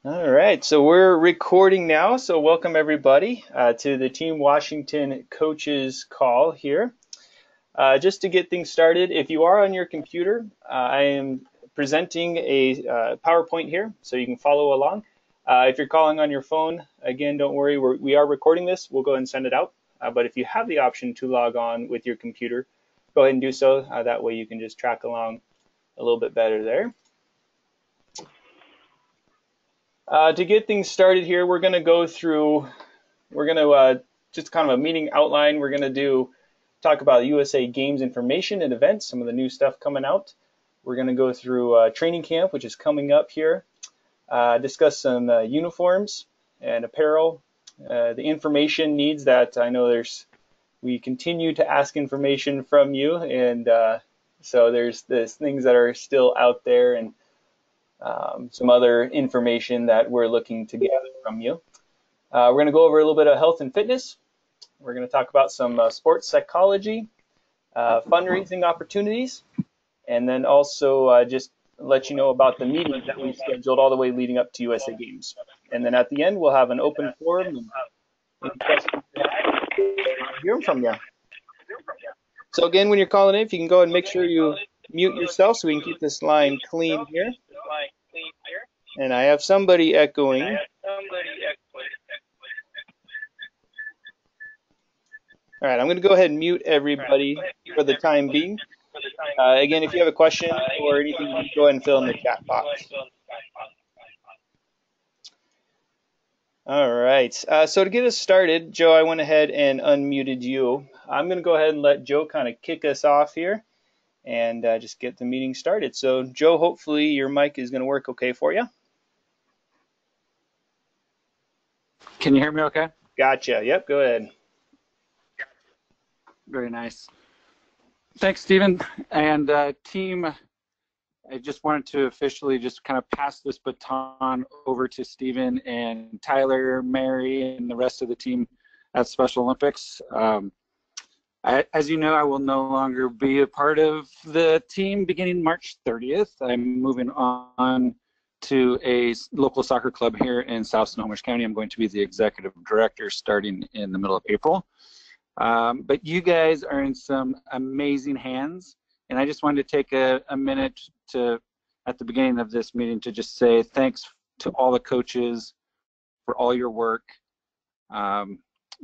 All right, so we're recording now. So welcome everybody to the Team Washington coaches call here. Just to get things started, if you are on your computer, I am presenting a PowerPoint here, so you can follow along. If you're calling on your phone, again, don't worry, we are recording this. We'll go ahead and send it out. But if you have the option to log on with your computer, go ahead and do so. That way you can just track along a little bit better there. To get things started here, we're going to go through, we're going to just kind of a meeting outline. We're going to talk about USA Games information and events, some of the new stuff coming out. We're going to go through training camp, which is coming up here, discuss some uniforms and apparel, the information needs that I know we continue to ask information from you, and so there's things that are still out there and some other information that we're looking to gather from you. We're going to go over a little bit of health and fitness. We're going to talk about some sports psychology, fundraising opportunities, and then also just let you know about the meetings that we've scheduled all the way leading up to USA Games. And then at the end, we'll have an open forum and any questions hear from you. So again, when you're calling in, if you can go ahead and make sure you mute yourself so we can keep this line clean here. And I have somebody echoing. All right, I'm going to go ahead and mute everybody for the time being. Again, if you have a question or anything, you can go ahead and fill in the chat box. All right, so to get us started, Joe, I went ahead and unmuted you. I'm going to go ahead and let Joe kind of kick us off here and just get the meeting started. So, Joe, hopefully your mic is going to work okay for you. Can you hear me okay? Gotcha. Yep, go ahead. Very nice. Thanks, Stephen. And team, I just wanted to officially just kind of pass this baton over to Stephen and Tyler, Mary, and the rest of the team at Special Olympics. As you know, I will no longer be a part of the team beginning March 30th. I'm moving on to a local soccer club here in South Snohomish County. I'm going to be the executive director starting in the middle of April. But you guys are in some amazing hands, and I just wanted to take a minute at the beginning of this meeting to just say thanks to all the coaches for all your work. You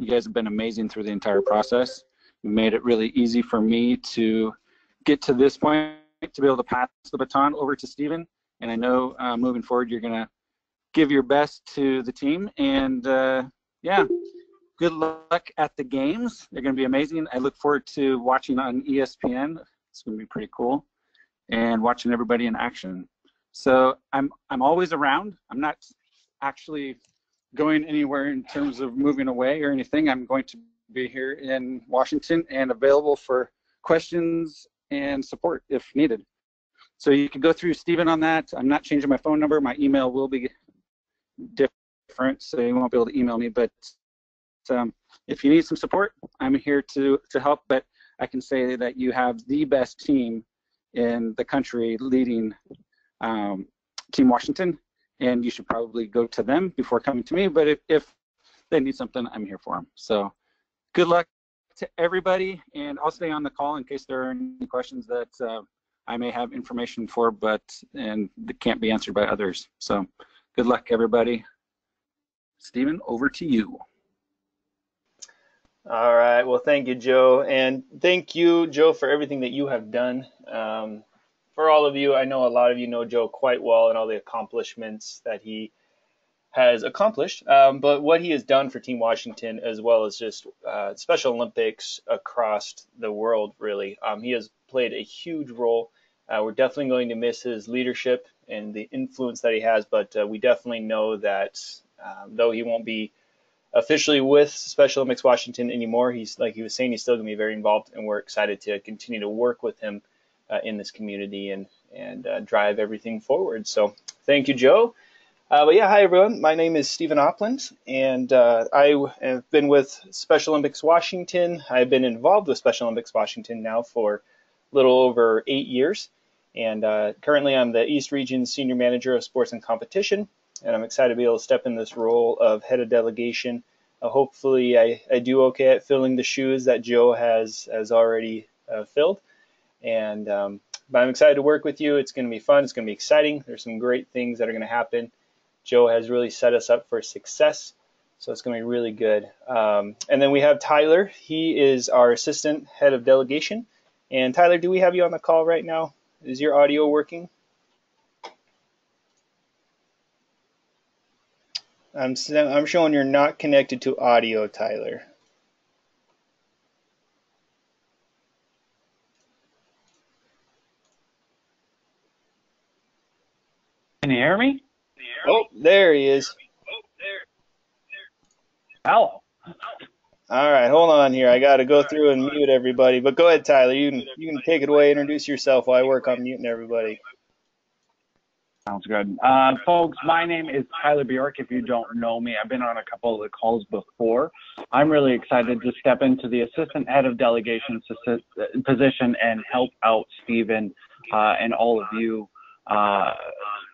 guys have been amazing through the entire process. You made it really easy for me to get to this point, to be able to pass the baton over to Stephen. And I know moving forward, you're going to give your best to the team. And yeah, good luck at the games. They're going to be amazing. I look forward to watching on ESPN. It's going to be pretty cool, and watching everybody in action. So I'm always around. I'm not actually going anywhere in terms of moving away or anything. I'm going to be here in Washington and available for questions and support if needed. So you can go through Stephen on that. I'm not changing my phone number. My email will be different, so you won't be able to email me. But if you need some support, I'm here to help. But I can say that you have the best team in the country leading Team Washington, and you should probably go to them before coming to me. But if they need something, I'm here for them. So good luck to everybody, and I'll stay on the call in case there are any questions that I may have information for, and that can't be answered by others. So good luck, everybody. Stephen, over to you. All right. Well, thank you, Joe. And thank you, Joe, for everything that you have done. For all of you, I know a lot of you know Joe quite well and all the accomplishments that he has accomplished. But what he has done for Team Washington, as well as just Special Olympics across the world, really, he has played a huge role. We're definitely going to miss his leadership and the influence that he has, but we definitely know that though he won't be officially with Special Olympics Washington anymore, he's, like he was saying, he's still going to be very involved, and we're excited to continue to work with him in this community and drive everything forward. So thank you, Joe. But yeah, hi everyone. My name is Stephen Opland, and I have been with Special Olympics Washington. I've been involved with Special Olympics Washington now for a little over 8 years, and currently I'm the East Region Senior Manager of Sports and Competition. and I'm excited to be able to step in this role of head of delegation. Hopefully, I do okay at filling the shoes that Joe has already filled, and but I'm excited to work with you. It's going to be fun. It's going to be exciting. There's some great things that are going to happen. Joe has really set us up for success, so it's going to be really good. And then we have Tyler. He is our assistant head of delegation. And Tyler, do we have you on the call right now? Is your audio working? I'm showing you're not connected to audio, Tyler. Can you hear me? Oh, there he is. Hello. All right, hold on here. I got to go through and mute everybody. But go ahead, Tyler. You can take it away. Introduce yourself while I work on muting everybody. Sounds good. Folks, my name is Tyler Bjork. If you don't know me, I've been on a couple of the calls before. I'm really excited to step into the assistant head of delegation position and help out Stephen and all of you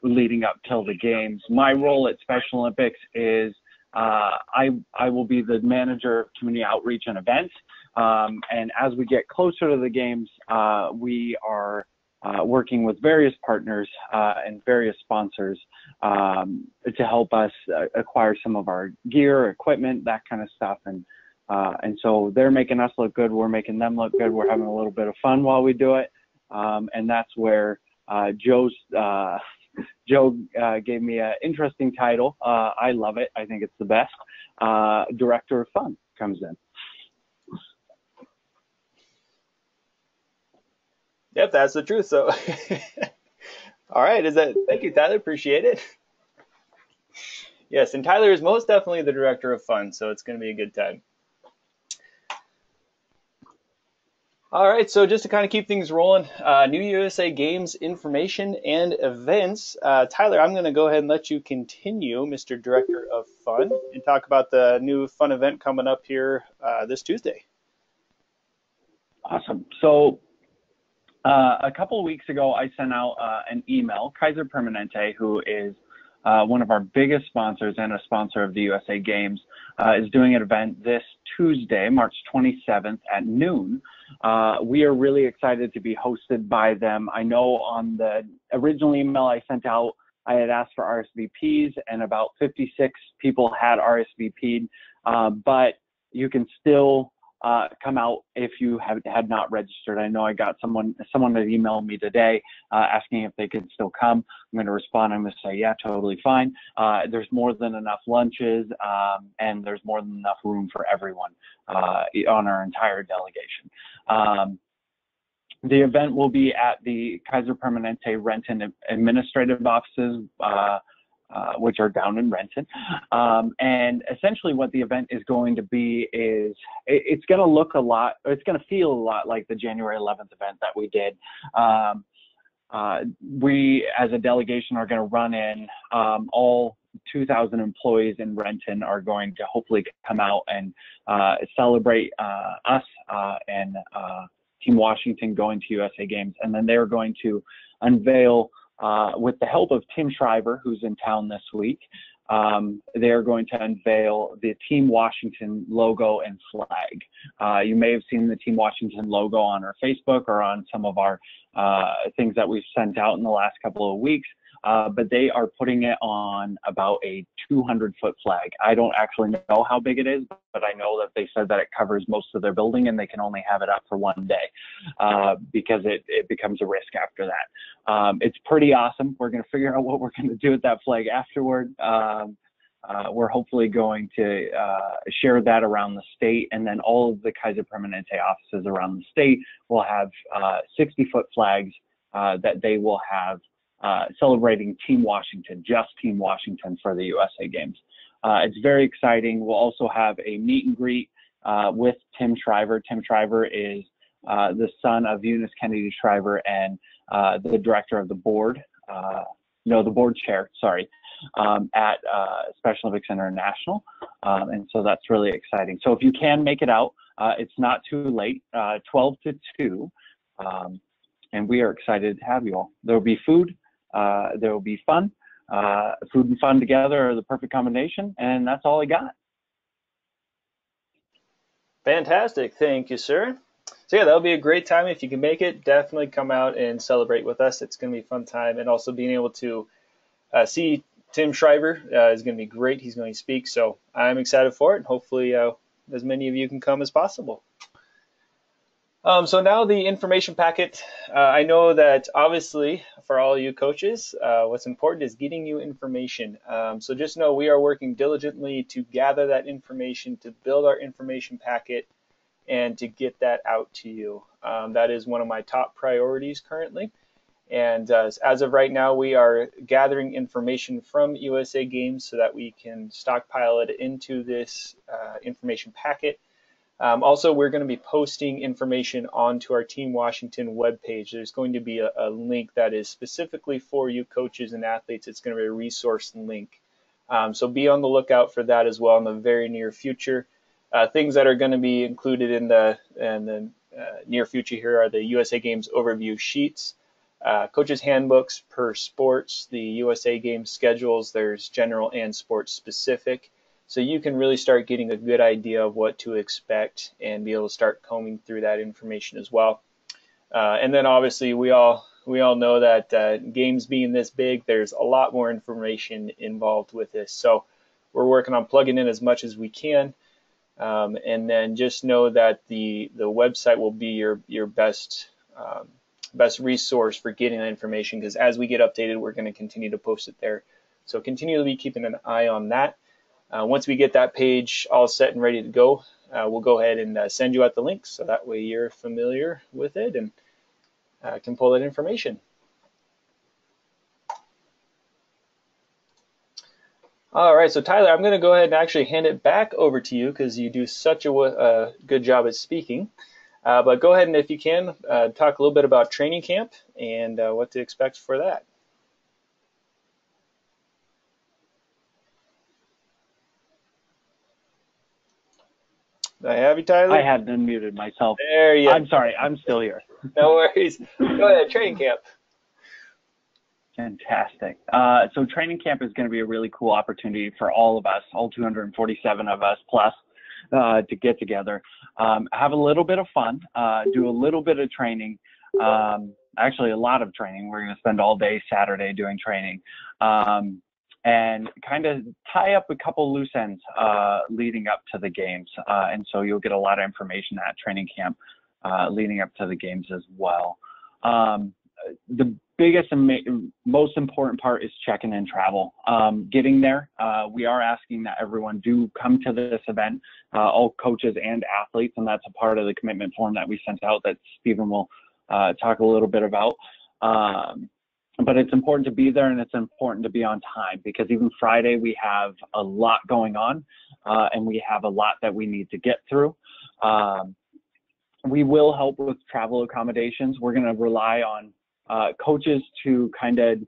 leading up till the games. My role at Special Olympics is I will be the manager of community outreach and events. And as we get closer to the games, we are working with various partners and various sponsors to help us acquire some of our gear, equipment, that kind of stuff. And so they're making us look good. We're making them look good. We're having a little bit of fun while we do it. And that's where Joe gave me an interesting title. I love it. I think it's the best. Director of Fun comes in. Yep, that's the truth. So, all right, thank you, Tyler. Appreciate it. Yes, and Tyler is most definitely the director of fun, so it's going to be a good time. All right, so just to kind of keep things rolling, New USA Games information and events. Tyler, I'm going to go ahead and let you continue, Mr. Director of Fun, and talk about the new fun event coming up here this Tuesday. Awesome. So a couple of weeks ago, I sent out an email. Kaiser Permanente, who is one of our biggest sponsors and a sponsor of the USA Games, is doing an event this Tuesday, March 27th at noon. We are really excited to be hosted by them. I know on the original email I sent out, I had asked for RSVPs, and about 56 people had RSVP'd, but you can still come out if you had not registered. I know I got someone that emailed me today asking if they could still come. I'm going to respond. I'm going to say, yeah, totally fine. There's more than enough lunches, and there's more than enough room for everyone on our entire delegation. The event will be at the Kaiser Permanente Renton administrative offices, which are down in Renton. And essentially what the event is going to be is it's going to feel a lot like the January 11th event that we did. We, as a delegation, are going to run in. All 2,000 employees in Renton are going to hopefully come out and celebrate us and Team Washington going to USA Games. And then they're going to unveil, with the help of Tim Shriver, who's in town this week, they're going to unveil the Team Washington logo and flag. You may have seen the Team Washington logo on our Facebook or on some of our things that we've sent out in the last couple of weeks, but they are putting it on about a 200-foot flag. I don't actually know how big it is, but I know that they said that it covers most of their building and they can only have it up for one day because it becomes a risk after that. It's pretty awesome. We're going to figure out what we're going to do with that flag afterward. We're hopefully going to share that around the state, and then all of the Kaiser Permanente offices around the state will have 60-foot flags that they will have celebrating Team Washington, just Team Washington for the USA Games. It's very exciting. We'll also have a meet and greet with Tim Shriver. Tim Shriver is the son of Eunice Kennedy Shriver and the director of the board, the board chair, sorry, at Special Olympics International. And so that's really exciting. So if you can make it out, it's not too late, 12 to 2. And we are excited to have you all. There will be food. There will be fun. food and fun together are the perfect combination, and that's all I got. Fantastic. Thank you, sir. So yeah, that'll be a great time. If you can make it, definitely come out and celebrate with us. It's going to be a fun time. And also being able to see Tim Shriver is going to be great. He's going to speak. So I'm excited for it. And hopefully as many of you can come as possible. So now the information packet. I know that obviously for all you coaches, what's important is getting you information. So just know we are working diligently to gather that information, to build our information packet, and to get that out to you. That is one of my top priorities currently. And as of right now, we are gathering information from USA Games so that we can stockpile it into this information packet. Also, we're going to be posting information onto our Team Washington webpage. There's going to be a link that is specifically for you coaches and athletes. It's going to be a resource link. So be on the lookout for that as well in the very near future. Things that are going to be included in the near future here are the USA Games overview sheets, coaches handbooks per sports, the USA Games schedules. There's general and sports specific. So you can really start getting a good idea of what to expect and be able to start combing through that information as well. And then obviously we all know that games being this big, there's a lot more information involved with this. So we're working on plugging in as much as we can. And then just know that the website will be your best resource for getting that information, because as we get updated, we're going to continue to post it there. So continue to be keeping an eye on that. Once we get that page all set and ready to go, we'll go ahead and send you out the links so that way you're familiar with it and can pull that information. All right, so Tyler, I'm going to go ahead and actually hand it back over to you because you do such a good job at speaking. But go ahead and, if you can, talk a little bit about training camp and what to expect for that. Did I have you, Tyler? I had unmuted myself. There you go. I'm sorry, I'm still here. No worries. Go ahead, training camp. Fantastic. So training camp is going to be a really cool opportunity for all of us, all 247 of us plus, to get together, have a little bit of fun, do a little bit of training, actually a lot of training. We're going to spend all day Saturday doing training, and kind of tie up a couple loose ends leading up to the games. And so you'll get a lot of information at training camp leading up to the games as well. The biggest and most important part is checking in travel. Getting there, we are asking that everyone do come to this event, all coaches and athletes, and that's a part of the commitment form that we sent out that Stephen will talk a little bit about. But it's important to be there, and it's important to be on time, because even Friday we have a lot going on, and we have a lot that we need to get through. We will help with travel accommodations. We're going to rely on coaches to kind of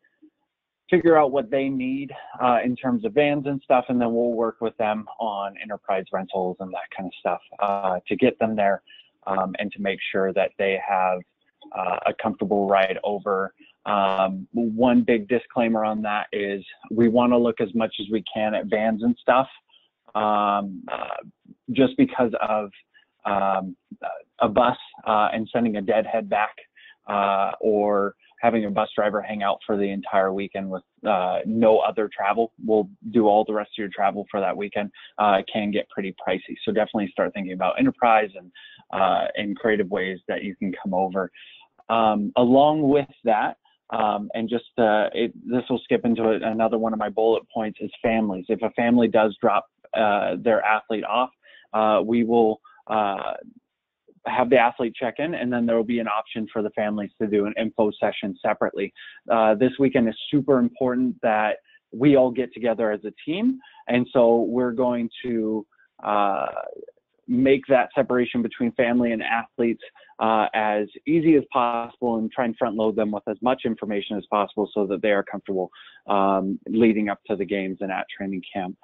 figure out what they need in terms of vans and stuff, and then we'll work with them on enterprise rentals and that kind of stuff to get them there, and to make sure that they have a comfortable ride over. One big disclaimer on that is we want to look as much as we can at vans and stuff, just because of a bus and sending a deadhead back, or having a bus driver hang out for the entire weekend with no other travel. We'll do all the rest of your travel for that weekend. It can get pretty pricey. So definitely start thinking about enterprise and creative ways that you can come over. Along with that, and just this will skip into another one of my bullet points, is families. If a family does drop their athlete off, we will have the athlete check in, and then there will be an option for the families to do an info session separately. This weekend is super important that we all get together as a team, and so we're going to make that separation between family and athletes as easy as possible, and try and front load them with as much information as possible so that they are comfortable leading up to the games and at training camp.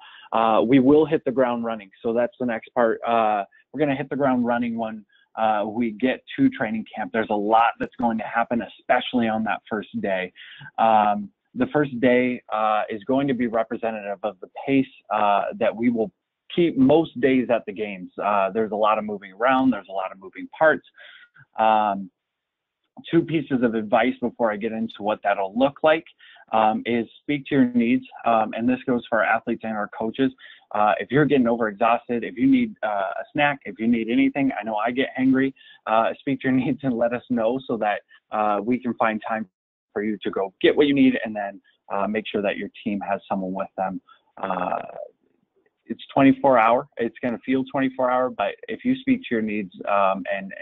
We will hit the ground running. So that's the next part. We're going to hit the ground running when we get to training camp. There's a lot that's going to happen, especially on that first day. the first day is going to be representative of the pace that we will keep most days at the games. There's a lot of moving around. There's a lot of moving parts. Two pieces of advice before I get into what that'll look like is speak to your needs. And this goes for our athletes and our coaches. If you're getting overexhausted, if you need a snack, if you need anything, I know I get hangry, speak to your needs and let us know so that we can find time for you to go get what you need, and then make sure that your team has someone with them. It's 24-hour. It's going to feel 24-hour, but if you speak to your needs and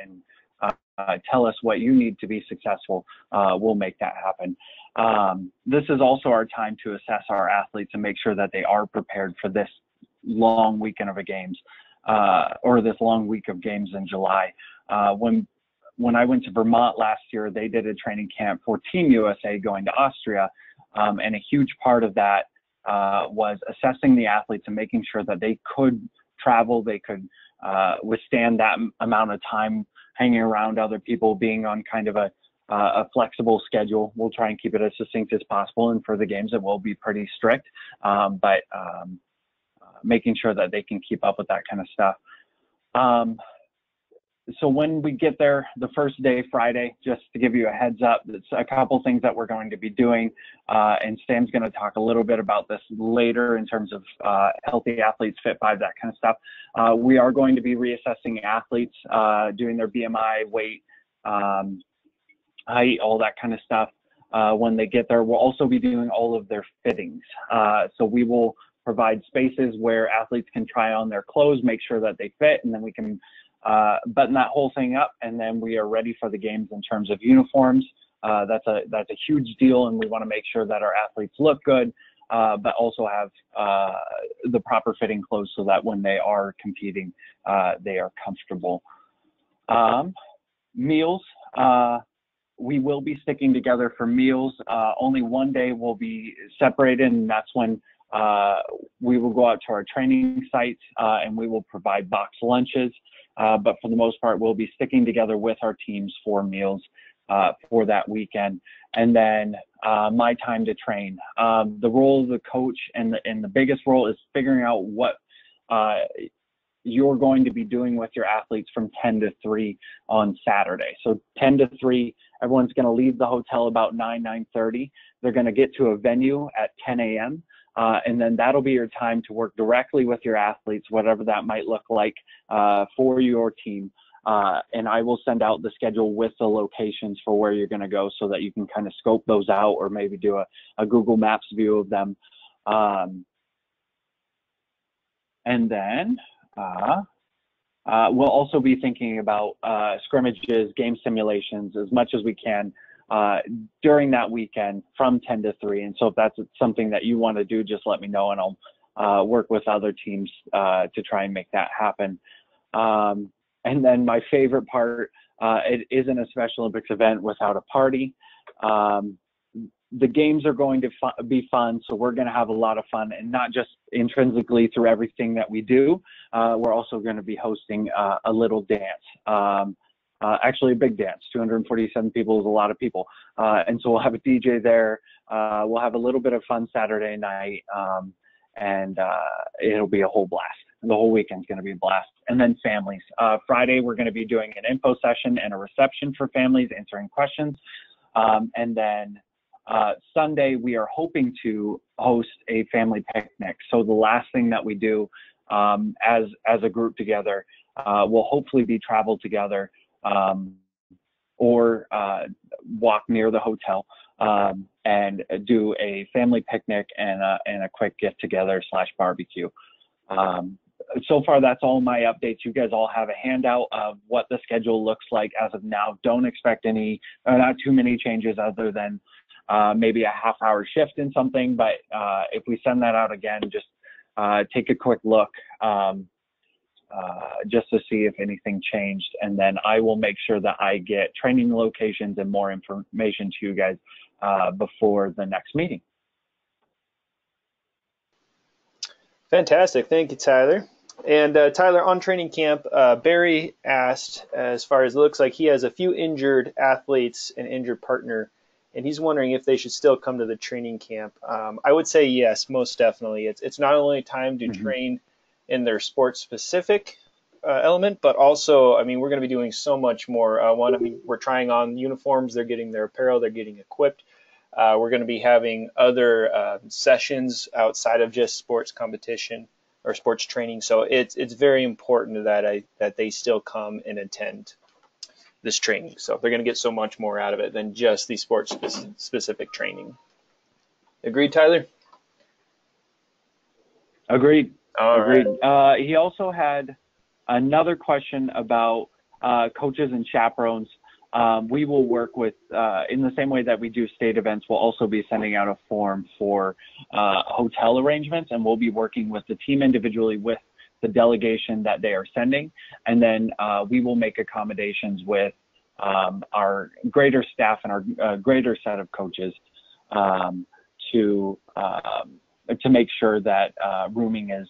tell us what you need to be successful, we'll make that happen. This is also our time to assess our athletes and make sure that they are prepared for this long weekend of games, or this long week of games in July. When I went to Vermont last year, they did a training camp for Team USA going to Austria, and a huge part of that was assessing the athletes and making sure that they could travel, they could withstand that amount of time hanging around other people, being on kind of a flexible schedule. We'll try and keep it as succinct as possible, and for the games it will be pretty strict, but making sure that they can keep up with that kind of stuff. So when we get there, the first day, Friday, just to give you a heads up, it's a couple things that we're going to be doing, and Sam's going to talk a little bit about this later in terms of healthy athletes, Fit 5, that kind of stuff. We are going to be reassessing athletes, doing their BMI, weight, height, all that kind of stuff. When they get there, we'll also be doing all of their fittings. So we will provide spaces where athletes can try on their clothes, make sure that they fit, and then we can button that whole thing up, and then we are ready for the games in terms of uniforms. That's a huge deal, and we want to make sure that our athletes look good, but also have the proper fitting clothes so that when they are competing, they are comfortable. Meals, we will be sticking together for meals. Only one day will be separated, and that's when we will go out to our training site and we will provide boxed lunches. But for the most part, we'll be sticking together with our teams for meals for that weekend. And then my time to train. The role of the coach and the biggest role is figuring out what you're going to be doing with your athletes from 10 to 3 on Saturday. So 10 to 3, everyone's going to leave the hotel about 9:30. They're going to get to a venue at 10 a.m. And then that'll be your time to work directly with your athletes, whatever that might look like for your team. And I will send out the schedule with the locations for where you're going to go so that you can kind of scope those out, or maybe do a Google Maps view of them. And then we'll also be thinking about scrimmages, game simulations, as much as we can during that weekend from 10 to 3. And so if that's something that you want to do, just let me know, and I'll work with other teams to try and make that happen. And then my favorite part, it isn't a Special Olympics event without a party. The games are going to be fun, so we're going to have a lot of fun, and not just intrinsically through everything that we do. We're also going to be hosting a little dance. Actually a big dance. 247 people is a lot of people. And so we'll have a DJ there. We'll have a little bit of fun Saturday night, and it'll be a whole blast. The whole weekend's going to be a blast. And then families. Friday, we're going to be doing an info session and a reception for families, answering questions. And then Sunday, we are hoping to host a family picnic. So the last thing that we do as a group together will hopefully be travel together, or walk near the hotel and do a family picnic and a quick get together / barbecue. So far, that's all my updates. You guys all have a handout of what the schedule looks like as of now. Don't expect not too many changes, other than maybe a half-hour shift in something. But if we send that out again, just take a quick look. Just to see if anything changed, and then I will make sure that I get training locations and more information to you guys before the next meeting. Fantastic. Thank you, Tyler. And Tyler, on training camp, Barry asked, as far as it looks like he has a few injured athletes, an injured partner and he's wondering if they should still come to the training camp. I would say yes, most definitely. It's not only time to train in their sports specific element, but also, I mean, we're going to be doing so much more. One, I mean, we're trying on uniforms, they're getting their apparel, they're getting equipped. We're going to be having other sessions outside of just sports competition or sports training. So it's very important that they still come and attend this training. So they're going to get so much more out of it than just the sports specific training. Agreed, Tyler? Agreed. All Agreed. right. He also had another question about coaches and chaperones. We will work with, in the same way that we do state events, we'll also be sending out a form for hotel arrangements, and we'll be working with the team individually with the delegation that they are sending. And then we will make accommodations with our greater staff and our greater set of coaches to make sure that rooming is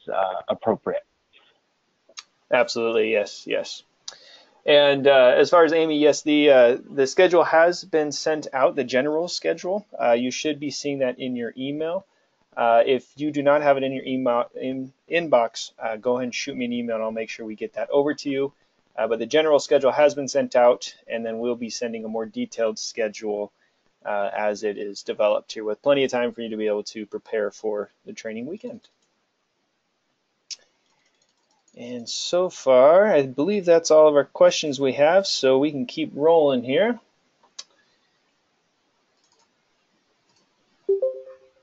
appropriate. Absolutely, yes. And as far as Amy, yes, the schedule has been sent out, the general schedule. You should be seeing that in your email. If you do not have it in your email inbox, go ahead and shoot me an email, and I'll make sure we get that over to you. But the general schedule has been sent out, and then we'll be sending a more detailed schedule as it is developed here, with plenty of time for you to be able to prepare for the training weekend. And so far, I believe that's all of our questions we have, so we can keep rolling here.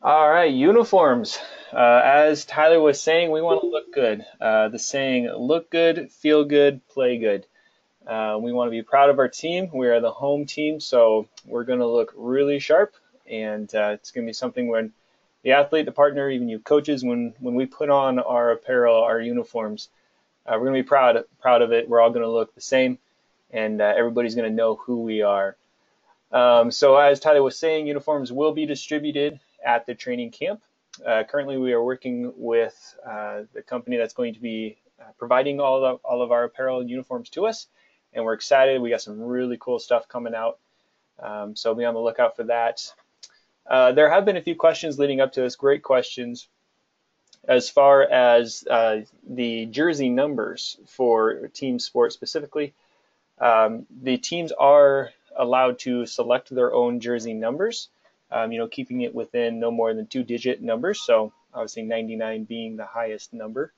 All right, uniforms. As Tyler was saying, we want to look good. The saying, look good, feel good, play good. We want to be proud of our team. We are the home team, so we're going to look really sharp, and it's going to be something when the athlete, the partner, even you coaches, when we put on our apparel, our uniforms, we're going to be proud of it. We're all going to look the same, and everybody's going to know who we are. So as Tyler was saying, uniforms will be distributed at the training camp. Currently, we are working with the company that's going to be providing all of our apparel and uniforms to us, and we're excited. We got some really cool stuff coming out, so be on the lookout for that. There have been a few questions leading up to this, great questions, as far as the jersey numbers for team sports specifically. The teams are allowed to select their own jersey numbers, keeping it within no more than 2-digit numbers. So obviously 99 being the highest number.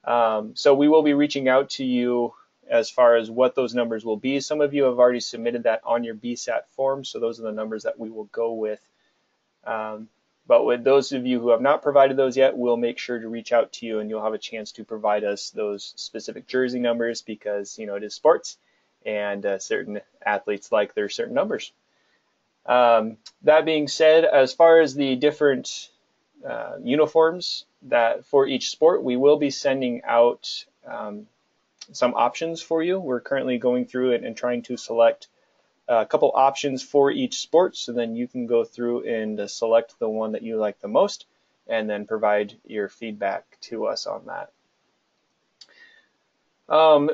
So we will be reaching out to you as far as what those numbers will be. Some of you have already submitted that on your BSAT form, so those are the numbers that we will go with. But with those of you who have not provided those yet, we'll make sure to reach out to you, and you'll have a chance to provide us those specific jersey numbers, because it is sports, and certain athletes like their certain numbers. That being said, as far as the different uniforms that for each sport, we will be sending out some options for you. We're currently going through it and trying to select a couple options for each sport, so then you can go through and select the one that you like the most, and then provide your feedback to us on that.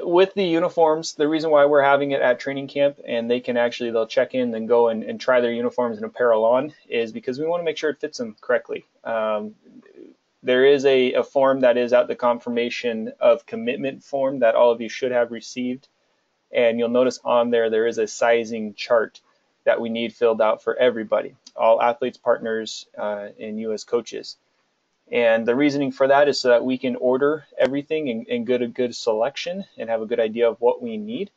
With the uniforms, the reason why we're having it at training camp, and they'll check in and go and try their uniforms and apparel on, is because we want to make sure it fits them correctly. There is a form that is at the confirmation of commitment form that all of you should have received. And you'll notice on there is a sizing chart that we need filled out for everybody, all athletes, partners, and you as coaches. And the reasoning for that is so that we can order everything and get a good selection and have a good idea of what we need.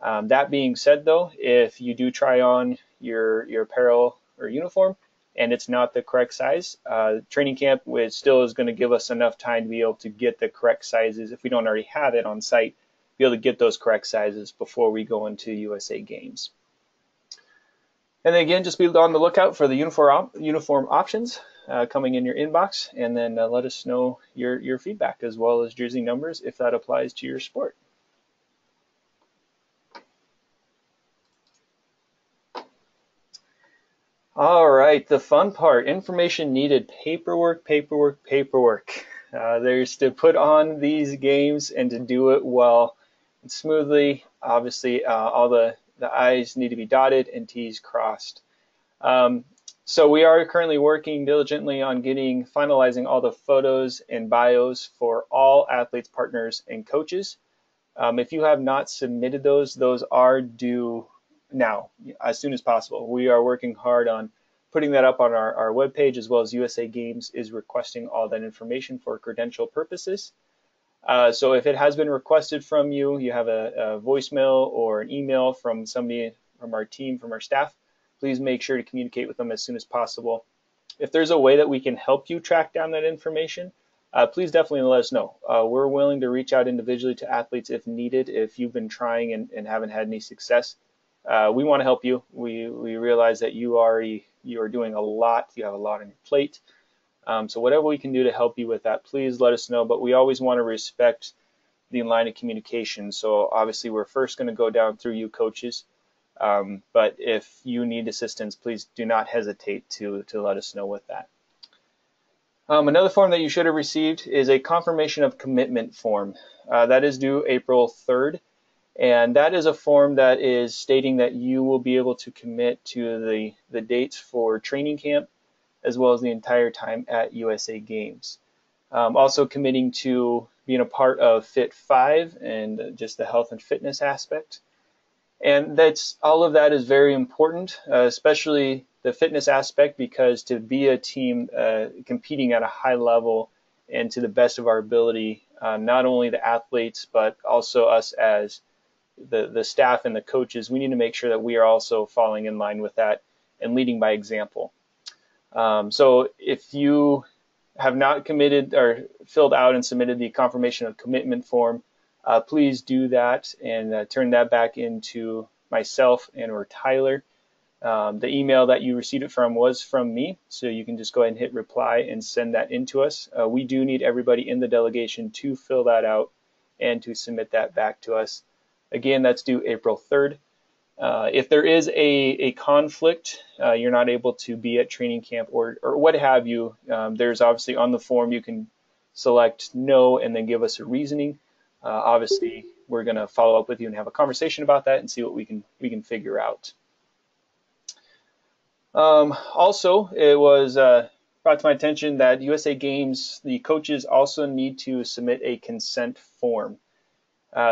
That being said, though, if you do try on your apparel or uniform and it's not the correct size, training camp still is going to give us enough time to be able to get the correct sizes, if we don't already have it on site, be able to get those correct sizes before we go into USA Games. And then again, just be on the lookout for the uniform options coming in your inbox, and then let us know your feedback, as well as jersey numbers if that applies to your sport. All right, the fun part, information needed, paperwork. There's to put on these games and to do it well and smoothly. Obviously, all the I's need to be dotted and T's crossed. So we are currently working diligently on finalizing all the photos and bios for all athletes, partners, and coaches. If you have not submitted those are due now, as soon as possible. We are working hard on putting that up on our webpage, as well as USA Games is requesting all that information for credential purposes. So if it has been requested from you, you have a voicemail or an email from somebody from our team, from our staff, please make sure to communicate with them as soon as possible. If there's a way that we can help you track down that information, please definitely let us know. We're willing to reach out individually to athletes if needed. If you've been trying and haven't had any success, we want to help you. We realize that you are doing a lot. You have a lot on your plate. So whatever we can do to help you with that, please let us know. But we always want to respect the line of communication. So obviously we're first going to go down through you coaches. But if you need assistance, please do not hesitate to let us know with that. Another form that you should have received is a confirmation of commitment form. That is due April 3rd. And that is a form that is stating that you will be able to commit to the dates for training camp, as well as the entire time at USA Games. Also committing to being a part of Fit 5 and just the health and fitness aspect. And all of that is very important, especially the fitness aspect, because to be a team competing at a high level and to the best of our ability, not only the athletes, but also us as the staff and the coaches, we need to make sure that we are also falling in line with that and leading by example. So if you have not committed or filled out and submitted the confirmation of commitment form, please do that and turn that back into myself and or Tyler. The email that you received it from was from me, so you can just go ahead and hit reply and send that in to us. We do need everybody in the delegation to fill that out and to submit that back to us. Again, that's due April 3rd. If there is a conflict, you're not able to be at training camp or what have you, there's obviously on the form you can select no and then give us a reasoning. Obviously, we're going to follow up with you and have a conversation about that and see what we can figure out. Also, it was brought to my attention that USA Games, the coaches also need to submit a consent form.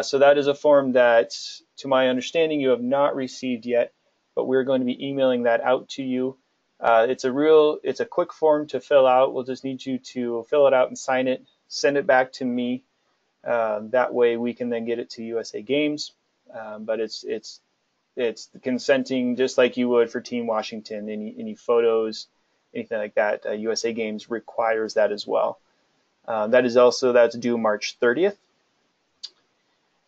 So that is a form that, to my understanding, you have not received yet, but we're going to be emailing that out to you. It's a quick form to fill out. We'll just need you to fill it out and sign it, send it back to me. That way we can then get it to USA Games. But it's consenting just like you would for Team Washington. Any photos, anything like that, USA Games requires that as well. That's due March 30th.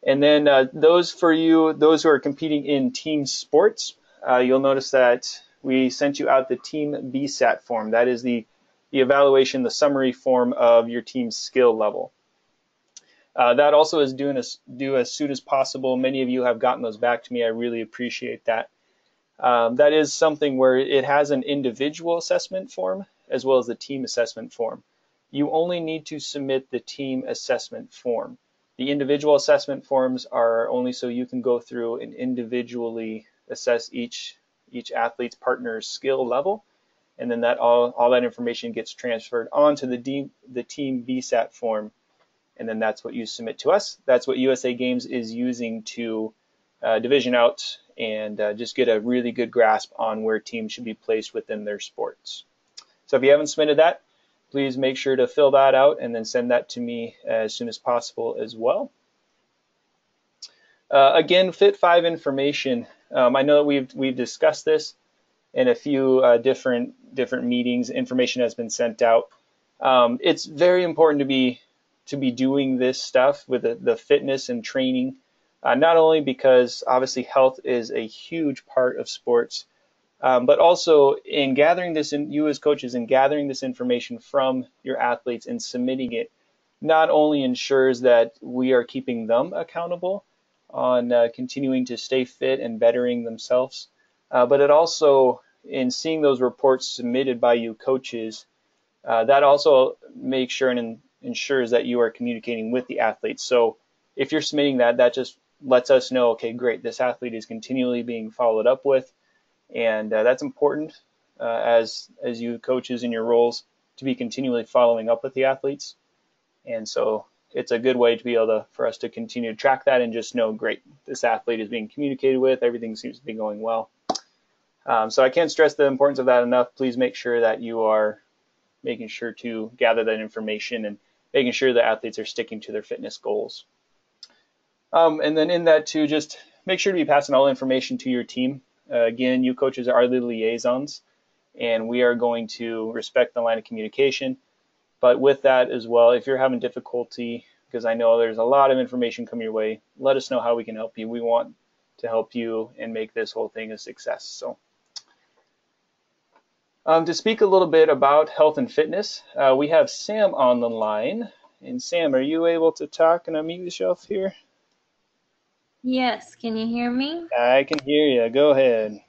And then those who are competing in team sports, you'll notice that we sent you out the Team BSAT form. That is the evaluation, the summary form of your team's skill level. That also is due as soon as possible. Many of you have gotten those back to me. I really appreciate that. That is something where it has an individual assessment form as well as the team assessment form. You only need to submit the team assessment form. The individual assessment forms are only so you can go through and individually assess each athlete's partner's skill level, and then all that information gets transferred onto the team BSAT form, and then that's what you submit to us. That's what USA Games is using to division out and just get a really good grasp on where teams should be placed within their sports. So if you haven't submitted that, please make sure to fill that out and then send that to me as soon as possible as well. Again, Fit 5 information. I know that we've discussed this in a few different meetings. Information has been sent out. It's very important to be doing this stuff with the fitness and training, not only because obviously health is a huge part of sports, but also in gathering this, you as coaches, in gathering this information from your athletes and submitting it, not only ensures that we are keeping them accountable on continuing to stay fit and bettering themselves, but it also, in seeing those reports submitted by you coaches, that also makes sure and ensures that you are communicating with the athletes. So if you're submitting that just lets us know, okay, great, this athlete is continually being followed up with. And that's important. as you coaches in your roles to be continually following up with the athletes. And so it's a good way to be able to, for us to continue to track that and just know, great, this athlete is being communicated with, everything seems to be going well. So I can't stress the importance of that enough. Please make sure that you are making sure to gather that information and making sure the athletes are sticking to their fitness goals. And then in that too, just make sure to be passing all information to your team. Again, you coaches are the liaisons, and we are going to respect the line of communication. But with that as well, if you're having difficulty, because I know there's a lot of information coming your way, let us know how we can help you. We want to help you and make this whole thing a success. So to speak a little bit about health and fitness, we have Sam on the line. And Sam, are you able to talk and unmute yourself here? Yes, can you hear me? I can hear you. Go ahead.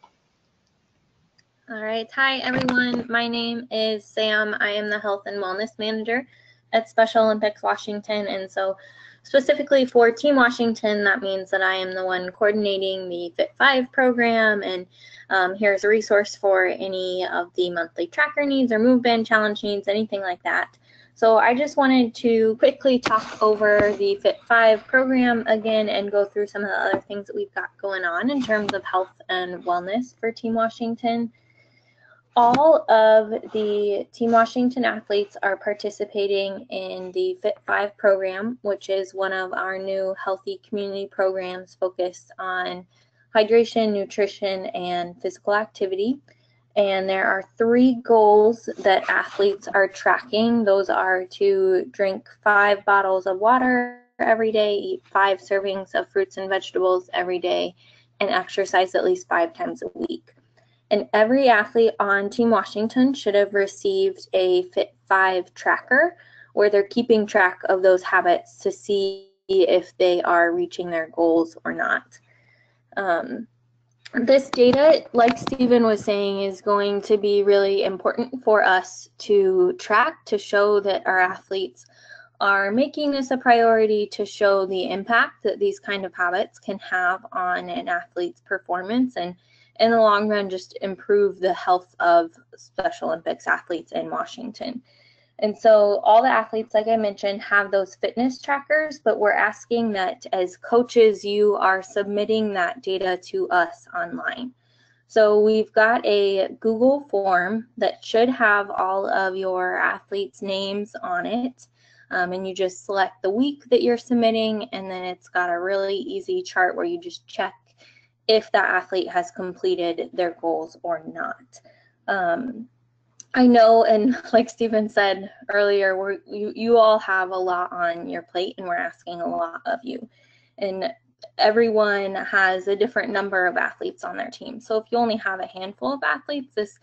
All right. Hi, everyone. My name is Sam. I am the Health and Wellness Manager at Special Olympics Washington. And so specifically for Team Washington, that means that I am the one coordinating the Fit5 program. And here's a resource for any of the monthly tracker needs or move band challenge needs, anything like that. So I just wanted to quickly talk over the Fit5 program again and go through some of the other things that we've got going on in terms of health and wellness for Team Washington. All of the Team Washington athletes are participating in the Fit5 program, which is one of our new healthy community programs focused on hydration, nutrition, and physical activity. And there are 3 goals that athletes are tracking. Those are to drink 5 bottles of water every day, eat 5 servings of fruits and vegetables every day, and exercise at least 5 times a week. And every athlete on Team Washington should have received a Fit5 tracker where they're keeping track of those habits to see if they are reaching their goals or not. This data, like Stephen was saying, is going to be really important for us to track, to show that our athletes are making this a priority, to show the impact that these kind of habits can have on an athlete's performance, and in the long run just improve the health of Special Olympics athletes in Washington. And so all the athletes, like I mentioned, have those fitness trackers, but we're asking that as coaches, you are submitting that data to us online. So we've got a Google form that should have all of your athletes' names on it. And you just select the week that you're submitting, and then it's got a really easy chart where you just check if that athlete has completed their goals or not. I know, and like Stephen said earlier, you all have a lot on your plate, and we're asking a lot of you. And everyone has a different number of athletes on their team. So if you only have a handful of athletes,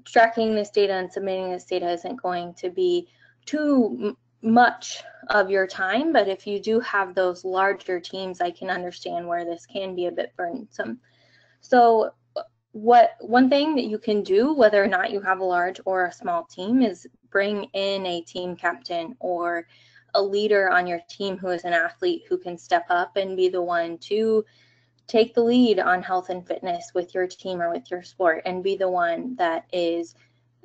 tracking this data and submitting this data isn't going to be too much of your time. But if you do have those larger teams, I can understand where this can be a bit burdensome. So one thing that you can do, whether or not you have a large or a small team, is bring in a team captain or a leader on your team who is an athlete who can step up and be the one to take the lead on health and fitness with your team or with your sport, and be the one that is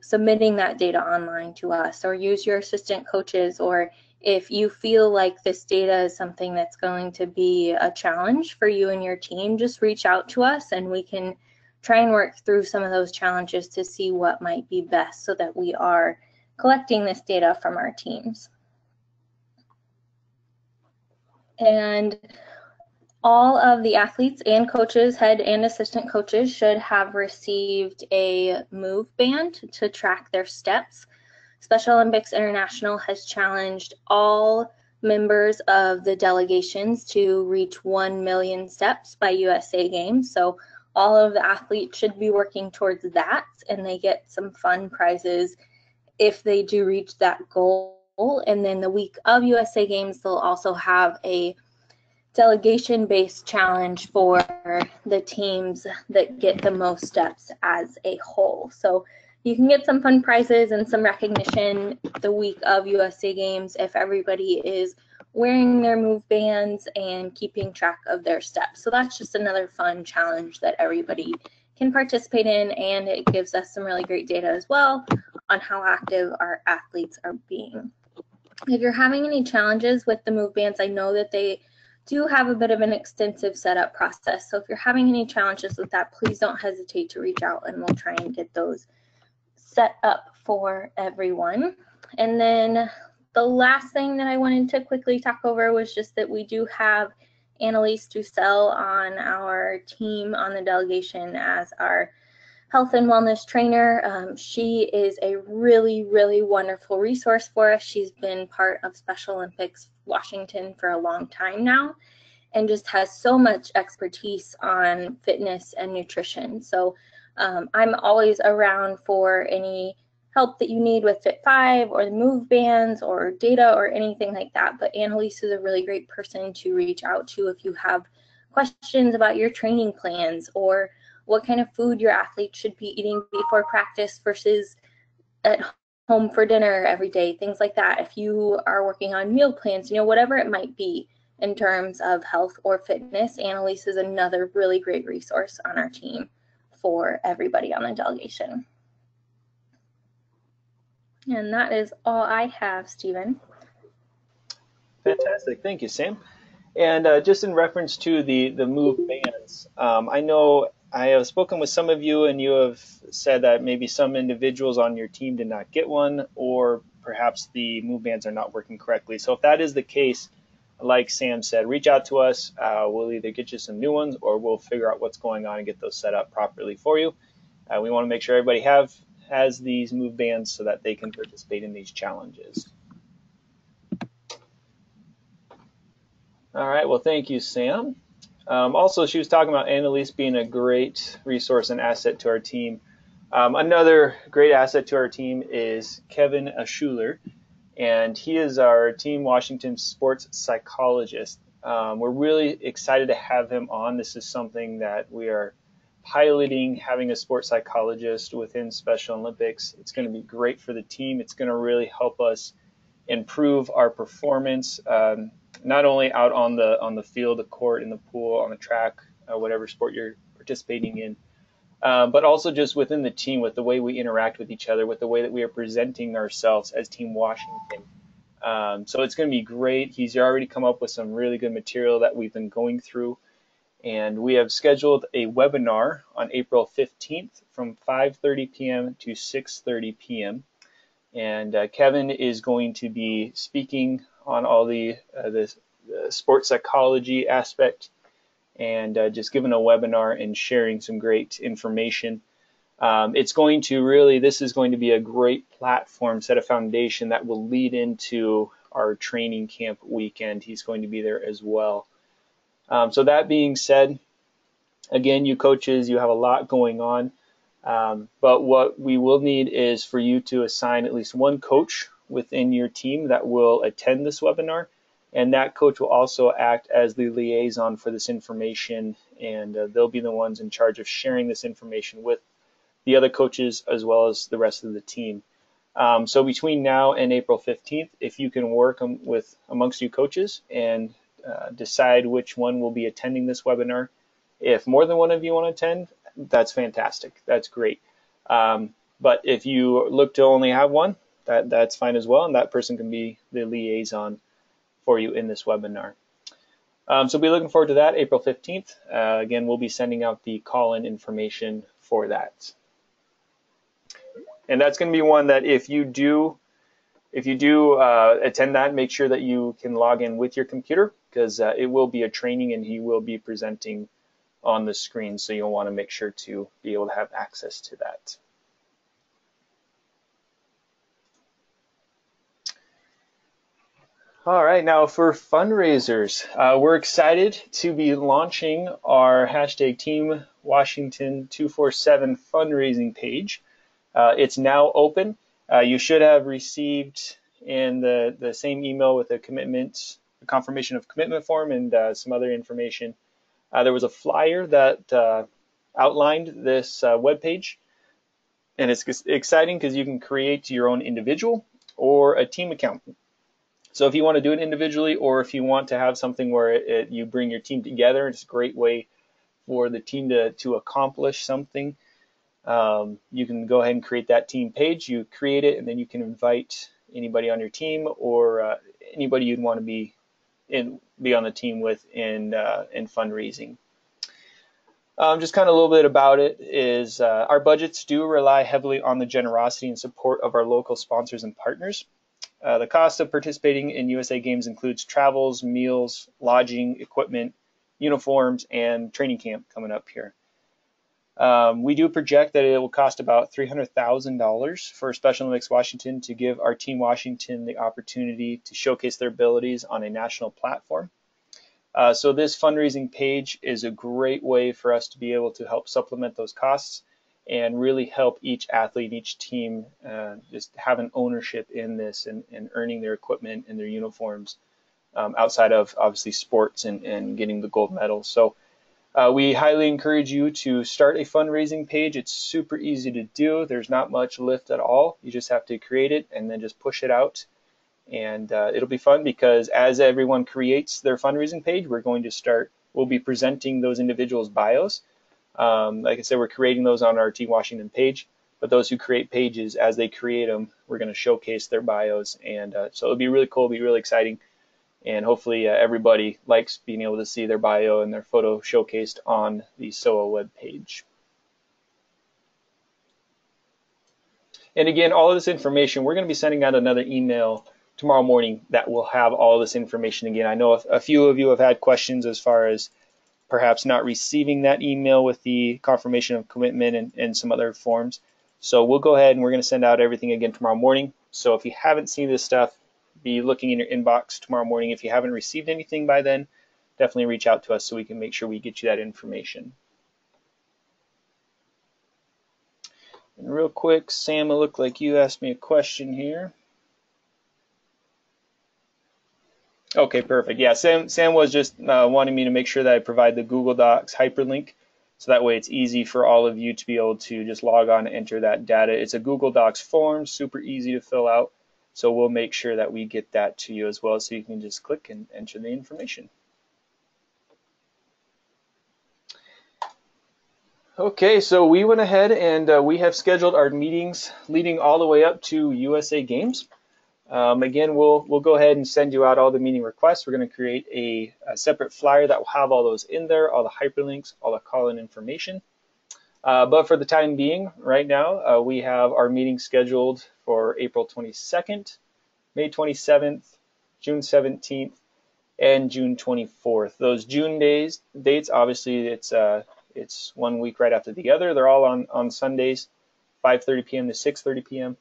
submitting that data online to us. Or use your assistant coaches, or if you feel like this data is something that's going to be a challenge for you and your team, just reach out to us and we can try and work through some of those challenges to see what might be best so that we are collecting this data from our teams. And all of the athletes and coaches, head and assistant coaches, should have received a move band to track their steps. Special Olympics International has challenged all members of the delegations to reach 1 million steps by USA Games. So all of the athletes should be working towards that, and they get some fun prizes if they do reach that goal. And then the week of USA Games, they'll also have a delegation-based challenge for the teams that get the most steps as a whole. So you can get some fun prizes and some recognition the week of USA Games if everybody is wearing their move bands and keeping track of their steps. So that's just another fun challenge that everybody can participate in, and it gives us some really great data as well on how active our athletes are being. If you're having any challenges with the move bands, I know that they do have a bit of an extensive setup process. So if you're having any challenges with that, please don't hesitate to reach out and we'll try and get those set up for everyone. And then the last thing that I wanted to quickly talk over was just that we do have Annalise Dussel on our team on the delegation as our health and wellness trainer. She is a really, really wonderful resource for us. She's been part of Special Olympics Washington for a long time now and just has so much expertise on fitness and nutrition. So I'm always around for any help that you need with Fit5 or the move bands or data or anything like that. But Annalise is a really great person to reach out to if you have questions about your training plans or what kind of food your athlete should be eating before practice versus at home for dinner every day, things like that. If you are working on meal plans, whatever it might be in terms of health or fitness, Annalise is another really great resource on our team for everybody on the delegation. And that is all I have, Stephen. Fantastic. Thank you, Sam. And just in reference to the move bands, I know I have spoken with some of you and you have said that maybe some individuals on your team did not get one, or perhaps the move bands are not working correctly. So if that is the case, like Sam said, reach out to us. We'll either get you some new ones or we'll figure out what's going on and get those set up properly for you. We want to make sure everybody has these move bands so that they can participate in these challenges. All right, well, thank you, Sam. Also, she was talking about Annalise being a great resource and asset to our team. Another great asset to our team is Kevin Schuler, and he is our Team Washington sports psychologist. We're really excited to have him on. This is something that we are piloting, having a sports psychologist within Special Olympics. It's going to be great for the team. It's going to really help us improve our performance, not only out on the field, the court, in the pool, on the track, whatever sport you're participating in, but also just within the team, with the way we interact with each other, with the way that we are presenting ourselves as Team Washington. So it's going to be great. He's already come up with some really good material that we've been going through. And we have scheduled a webinar on April 15th from 5:30 p.m. to 6:30 p.m. And Kevin is going to be speaking on all the sports psychology aspect and just giving a webinar and sharing some great information. This is going to be a great platform, set a foundation that will lead into our training camp weekend. He's going to be there as well. So that being said, again, you coaches, you have a lot going on. But what we will need is for you to assign at least one coach within your team that will attend this webinar, and that coach will also act as the liaison for this information, and they'll be the ones in charge of sharing this information with the other coaches as well as the rest of the team. So between now and April 15th, if you can work amongst you coaches and decide which one will be attending this webinar. If more than one of you want to attend, that's fantastic. That's great. But if you look to only have one, that's fine as well, and that person can be the liaison for you in this webinar. So be looking forward to that, April 15th. Again, we'll be sending out the call-in information for that. And that's going to be one that if you do attend that, make sure that you can log in with your computer, because it will be a training and he will be presenting on the screen, so you'll want to make sure to be able to have access to that. All right, now for fundraisers, we're excited to be launching our hashtag Team Washington 247 fundraising page. It's now open. You should have received in the same email with a confirmation of commitment form and some other information. There was a flyer that outlined this webpage, and it's exciting because you can create your own individual or a team account. So if you want to do it individually, or if you want to have something where you bring your team together, it's a great way for the team to accomplish something, you can go ahead and create that team page. You create it, and then you can invite anybody on your team or anybody you'd want to be on the team with in fundraising. Just kind of a little bit about it is our budgets do rely heavily on the generosity and support of our local sponsors and partners. The cost of participating in USA Games includes travels, meals, lodging, equipment, uniforms, and training camp coming up here. We do project that it will cost about $300,000 for Special Olympics Washington to give our Team Washington the opportunity to showcase their abilities on a national platform. So this fundraising page is a great way for us to be able to help supplement those costs and really help each athlete, each team just have an ownership in this and earning their equipment and their uniforms outside of obviously sports and getting the gold medals. So we highly encourage you to start a fundraising page. It's super easy to do. There's not much lift at all. You just have to create it and then just push it out. And it'll be fun because as everyone creates their fundraising page, we'll be presenting those individuals' bios. Like I said, we're creating those on our Team Washington page, but those who create pages, as they create them, we're going to showcase their bios. And so it'll be really cool, it'll be really exciting. And hopefully everybody likes being able to see their bio and their photo showcased on the SOA web page. And again, all of this information, we're going to be sending out another email tomorrow morning that will have all this information again. I know a few of you have had questions as far as perhaps not receiving that email with the confirmation of commitment and some other forms. So we'll go ahead and we're going to send out everything again tomorrow morning. So if you haven't seen this stuff, be looking in your inbox tomorrow morning. If you haven't received anything by then, definitely reach out to us so we can make sure we get you that information. And real quick, Sam, it looked like you asked me a question here. Okay, perfect. Yeah, Sam was just wanting me to make sure that I provide the Google Docs hyperlink, so that way it's easy for all of you to be able to just log on and enter that data. It's a Google Docs form, super easy to fill out, so we'll make sure that we get that to you as well, so you can just click and enter the information. Okay, so we went ahead and we have scheduled our meetings leading all the way up to USA Games. Again, we'll go ahead and send you out all the meeting requests. We're going to create a separate flyer that will have all those in there, all the hyperlinks, all the call-in information. But for the time being, right now, we have our meeting scheduled for April 22nd, May 27th, June 17th, and June 24th. Those June dates, obviously, it's 1 week right after the other. They're all on Sundays, 5:30 p.m. to 6:30 p.m.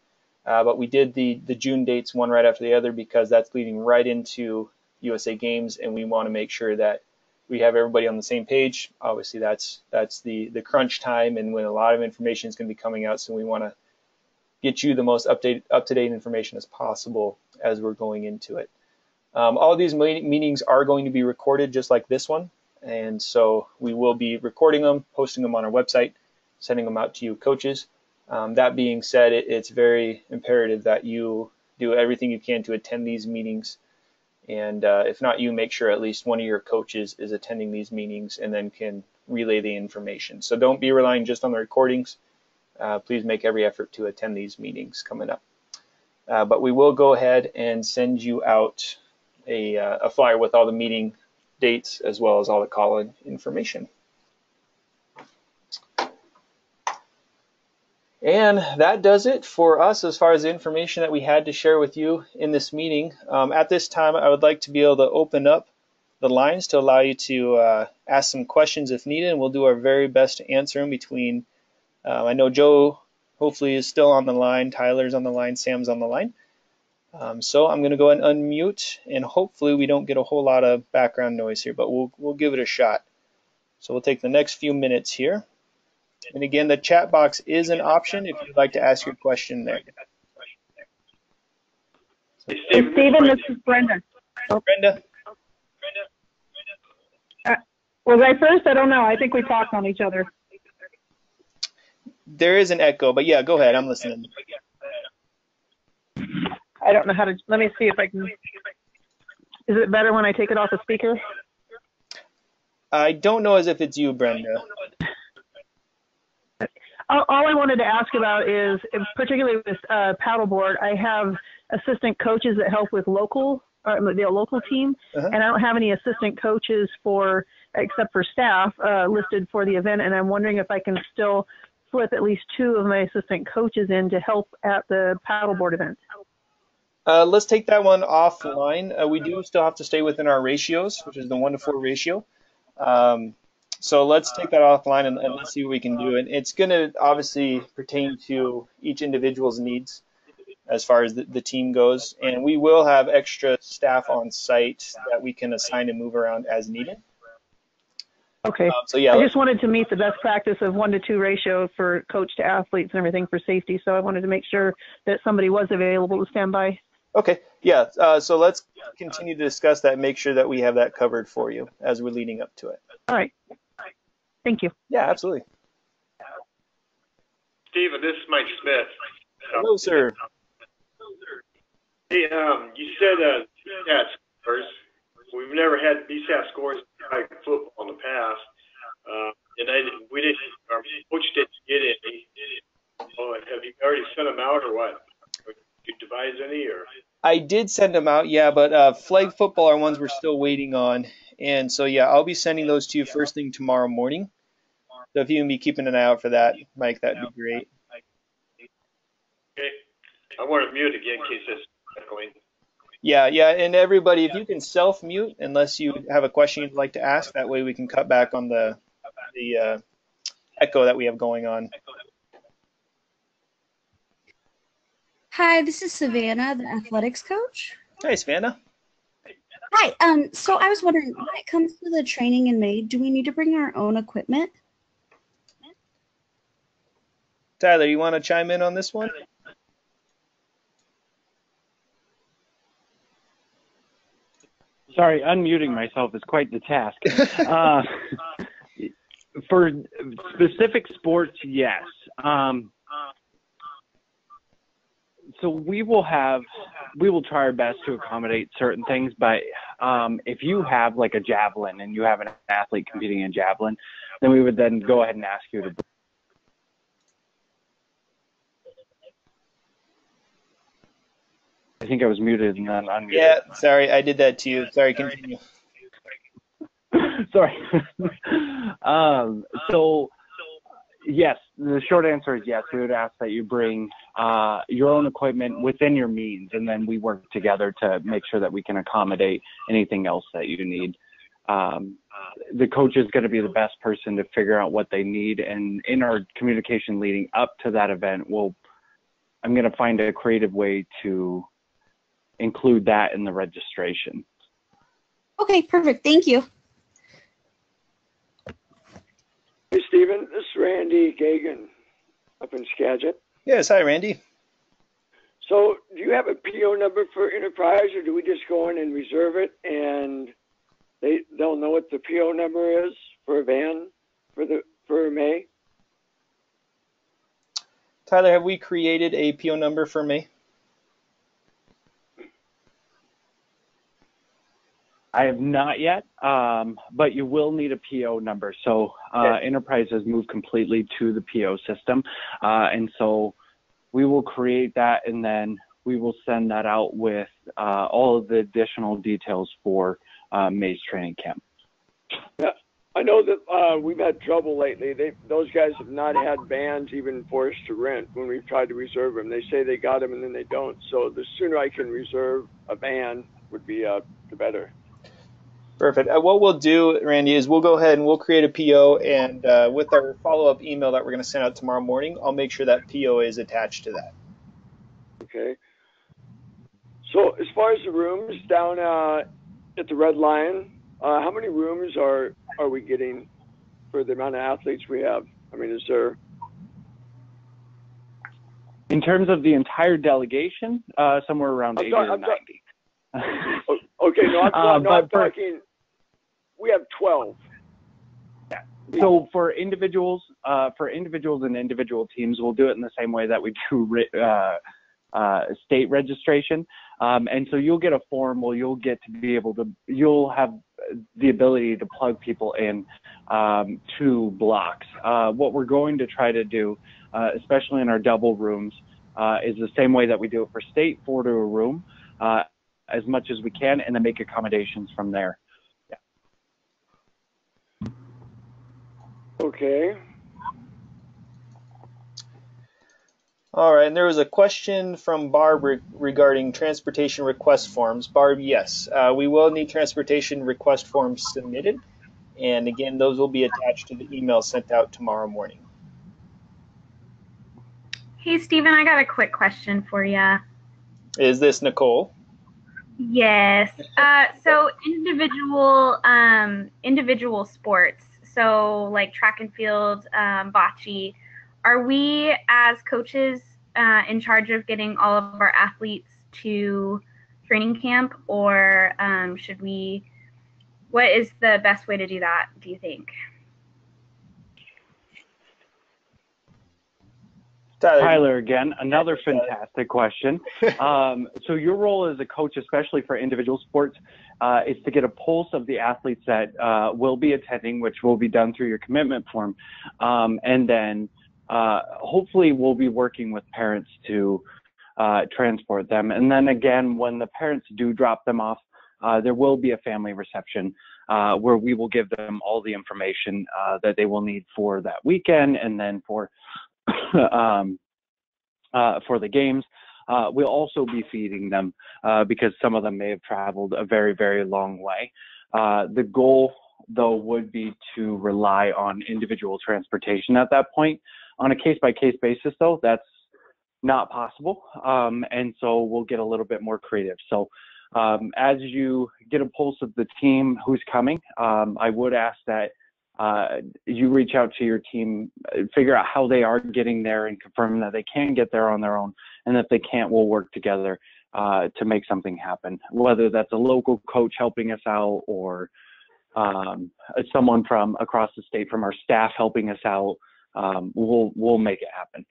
But we did the June dates one right after the other because that's leading right into USA Games, and we want to make sure that we have everybody on the same page. Obviously, that's the crunch time and when a lot of information is going to be coming out, so we want to get you the most up-to-date information as possible as we're going into it. All of these meetings are going to be recorded just like this one, and so we will be recording them, posting them on our website, sending them out to you coaches. That being said, it's very imperative that you do everything you can to attend these meetings. And if not you, make sure at least one of your coaches is attending these meetings and then can relay the information. So don't be relying just on the recordings. Please make every effort to attend these meetings coming up. But we will go ahead and send you out a flyer with all the meeting dates as well as all the call-in information. And that does it for us as far as the information that we had to share with you in this meeting. At this time, I would like to be able to open up the lines to allow you to ask some questions if needed, and we'll do our very best to answer them between, I know Joe hopefully is still on the line, Tyler's on the line, Sam's on the line. So I'm going to go ahead and unmute, and hopefully we don't get a whole lot of background noise here, but we'll give it a shot. So we'll take the next few minutes here. And again, the chat box is an option if you'd like to ask your question there. Stephen, this is Brenda. Brenda. Was I first? I don't know. I think we talked on each other. There is an echo, but yeah, go ahead. I'm listening. I don't know how to. Let me see if I can. Is it better when I take it off the speaker? I don't know as if it's you, Brenda. All I wanted to ask about is, particularly with paddleboard, I have assistant coaches that help with the local team, and I don't have any assistant coaches except for staff listed for the event, and I'm wondering if I can still slip at least 2 of my assistant coaches in to help at the paddleboard event. Let's take that one offline. We do still have to stay within our ratios, which is the 1-to-4 ratio. So let's take that offline and let's see what we can do. And it's going to obviously pertain to each individual's needs as far as the team goes. And we will have extra staff on site that we can assign and move around as needed. Okay. So yeah, I just wanted to meet the best practice of 1-to-2 ratio for coach to athletes and everything for safety. So I wanted to make sure that somebody was available to stand by. Okay. Yeah. So let's continue to discuss that and make sure that we have that covered for you as we're leading up to it. All right. Thank you. Yeah, absolutely. Stephen, this is Mike Smith. Hello, sir. Hey, you said BSAT scores. We've never had BSAT scores in football in the past, and our coach didn't get any. Oh, have you already sent them out or what? Did you devise any or? I did send them out, yeah, but flag football are ones we're still waiting on. And so, yeah, I'll be sending those to you first thing tomorrow morning. So if you can be keeping an eye out for that, Mike, that'd be great. Okay. I want to mute again in case it's echoing. Yeah, and everybody, if you can self-mute unless you have a question you'd like to ask, that way we can cut back on the echo that we have going on. Hi, this is Savannah, the athletics coach. Hi, Savannah. Hi. So I was wondering, when it comes to the training in May, do we need to bring our own equipment? Tyler, you want to chime in on this one? Sorry, unmuting myself is quite the task. For specific sports, yes. So we will try our best to accommodate certain things, but if you have like a javelin and you have an athlete competing in javelin, then we would then go ahead and ask you to. I think I was muted and then unmuted. Yeah, sorry, I did that to you. Sorry, continue. Sorry. So yes, the short answer is yes. We would ask that you bring your own equipment within your means, and then we work together to make sure that we can accommodate anything else that you need. The coach is going to be the best person to figure out what they need, and in our communication leading up to that event, I'm going to find a creative way to include that in the registration. Okay, perfect. Thank you. Hey, Stephen, this is Randy Gagan up in Skagit. Yes, hi, Randy. So do you have a PO number for Enterprise, or do we just go in and reserve it, and they'll know what the PO number is for a van for May? Tyler, have we created a PO number for May? I have not yet, but you will need a PO number. So Enterprise has moved completely to the PO system, and so we will create that, and then we will send that out with all of the additional details for May's training camp. Yeah, I know that we've had trouble lately. Those guys have not had vans even for us to rent when we've tried to reserve them. They say they got them and then they don't. So the sooner I can reserve a van would be the better. Perfect. What we'll do, Randy, is we'll go ahead and we'll create a PO, and with our follow-up email that we're going to send out tomorrow morning, I'll make sure that PO is attached to that. Okay. So as far as the rooms down at the Red Lion, how many rooms are we getting for the amount of athletes we have? I mean, is there? In terms of the entire delegation, somewhere around 80 to 90. Okay, no, I'm talking. We have 12. Yeah. So for individuals and individual teams, we'll do it in the same way that we do state registration. And so you'll get a form where you'll get to be able to. You'll have the ability to plug people in to blocks. What we're going to try to do, especially in our double rooms, is the same way that we do it for state, 4 to a room, as much as we can, and then make accommodations from there. Yeah. Okay. All right, and there was a question from Barb regarding transportation request forms. Barb, yes, we will need transportation request forms submitted. And again, those will be attached to the email sent out tomorrow morning. Hey, Stephen, I got a quick question for you. Is this Nicole? Yes. So individual sports, so like track and field, bocce, are we as coaches in charge of getting all of our athletes to training camp, or should we? What is the best way to do that, do you think? Tyler again, another fantastic question. So your role as a coach, especially for individual sports, is to get a pulse of the athletes that will be attending, which will be done through your commitment form. And then hopefully we'll be working with parents to transport them. And then again, when the parents do drop them off, there will be a family reception where we will give them all the information that they will need for that weekend, and then for the games. We'll also be feeding them because some of them may have traveled a very, very long way. The goal, though, would be to rely on individual transportation at that point. On a case-by-case basis, though, that's not possible, and so we'll get a little bit more creative. So as you get a pulse of the team who's coming, I would ask that you reach out to your team, figure out how they are getting there, and confirm that they can get there on their own. And if they can't, we'll work together to make something happen, whether that's a local coach helping us out, or someone from across the state from our staff helping us out. We'll make it happen.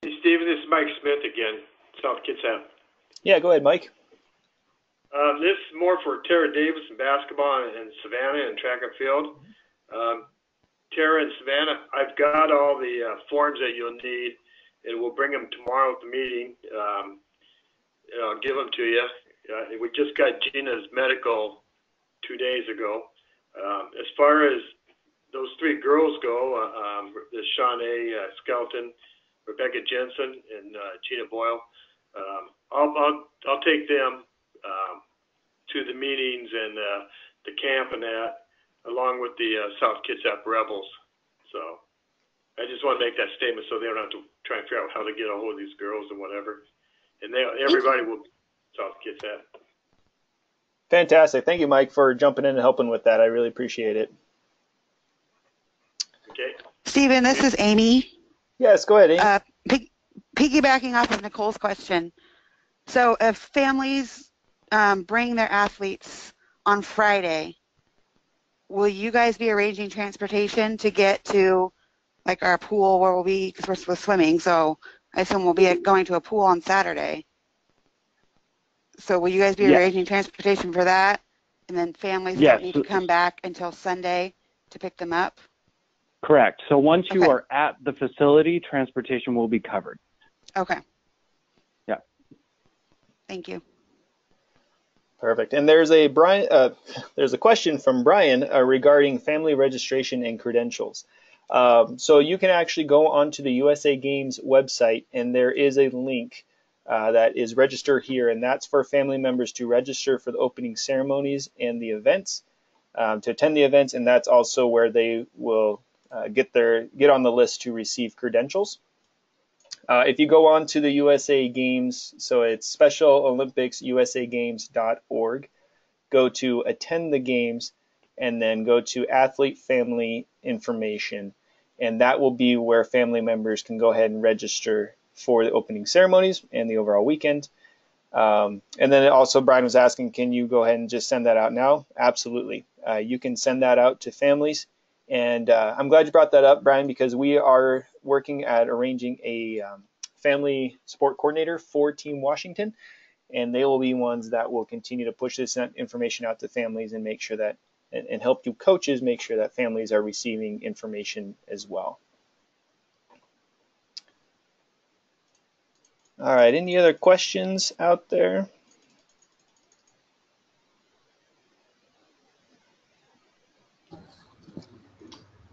Hey, Stephen, this is Mike Smith again, South Kitsap. Yeah, go ahead, Mike. This is more for Tara Davis in basketball and Savannah and track and field. Tara and Savannah, I've got all the forms that you'll need, and we'll bring them tomorrow at the meeting. I'll give them to you. We just got Gina's medical 2 days ago. As far as those 3 girls go, there's Shawnee Skelton, Rebecca Jensen, and Gina Boyle. I'll take them to the meetings and the camp and that, along with the South Kitsap Rebels. So I just want to make that statement so they don't have to try and figure out how to get a hold of these girls and whatever. And everybody will be South Kitsap. Fantastic. Thank you, Mike, for jumping in and helping with that. I really appreciate it. Okay. Stephen, this is Amy. Yes, go ahead, Amy. Piggybacking off of Nicole's question. So if families bring their athletes on Friday, will you guys be arranging transportation to get to like our pool where we'll be, because we're supposed to swimming, so I assume we'll be going to a pool on Saturday. So will you guys be arranging transportation for that? And then families don't need to come back until Sunday to pick them up? Correct. So once you are at the facility, transportation will be covered. Okay. Yeah. Thank you. Perfect. And there's a question from Brian regarding family registration and credentials. So you can actually go onto the USA Games website, and there is a link that is register here, and that's for family members to register for the opening ceremonies and the events, to attend the events, and that's also where they will get on the list to receive credentials. If you go on to the USA Games, so it's Special Olympics USAGames.org, go to attend the games, and then go to athlete family information, and that will be where family members can go ahead and register for the opening ceremonies and the overall weekend. And then also Brian was asking, can you go ahead and just send that out now? Absolutely. You can send that out to families. And I'm glad you brought that up, Brian, because we are working at arranging a family support coordinator for Team Washington. and they will be ones that will continue to push this information out to families and make sure that, and help you coaches make sure that families are receiving information as well. All right, any other questions out there?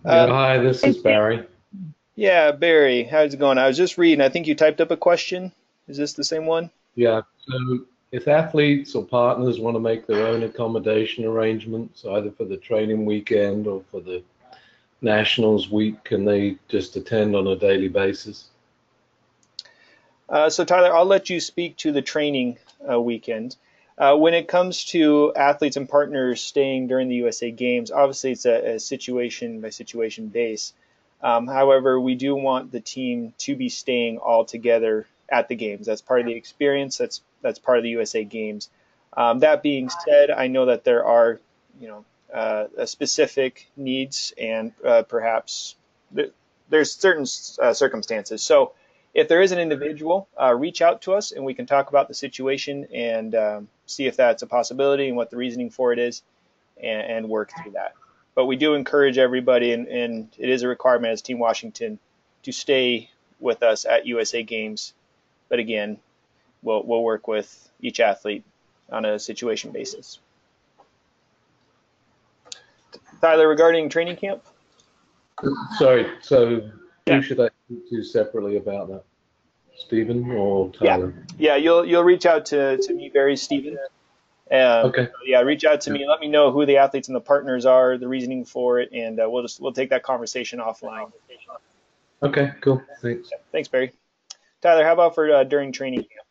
Hi, this is Barry. Yeah, Barry, how's it going? I was just reading, I think you typed up a question. Is this the same one? Yeah, so if athletes or partners want to make their own accommodation arrangements, either for the training weekend or for the Nationals week, can they just attend on a daily basis? So Tyler, I'll let you speak to the training weekend. When it comes to athletes and partners staying during the USA Games, obviously it's a situation by situation base. However, we do want the team to be staying all together at the games. That's part of the experience. That's part of the USA Games. That being said, I know that there are, specific needs, and perhaps there's certain circumstances. So if there is an individual, reach out to us and we can talk about the situation and see if that's a possibility and what the reasoning for it is, and work through that. But we do encourage everybody, and it is a requirement as Team Washington to stay with us at USA Games. But again, we'll work with each athlete on a situation basis. Tyler, regarding training camp? Sorry, so who should I speak to separately about that? Stephen or Tyler? Yeah, you'll reach out to me, Barry, Stephen. Okay. Yeah, reach out to me. Let me know who the athletes and the partners are, the reasoning for it, and we'll take that conversation offline. Okay, cool. Thanks. Yeah, thanks, Barry. Tyler, how about for during training camp?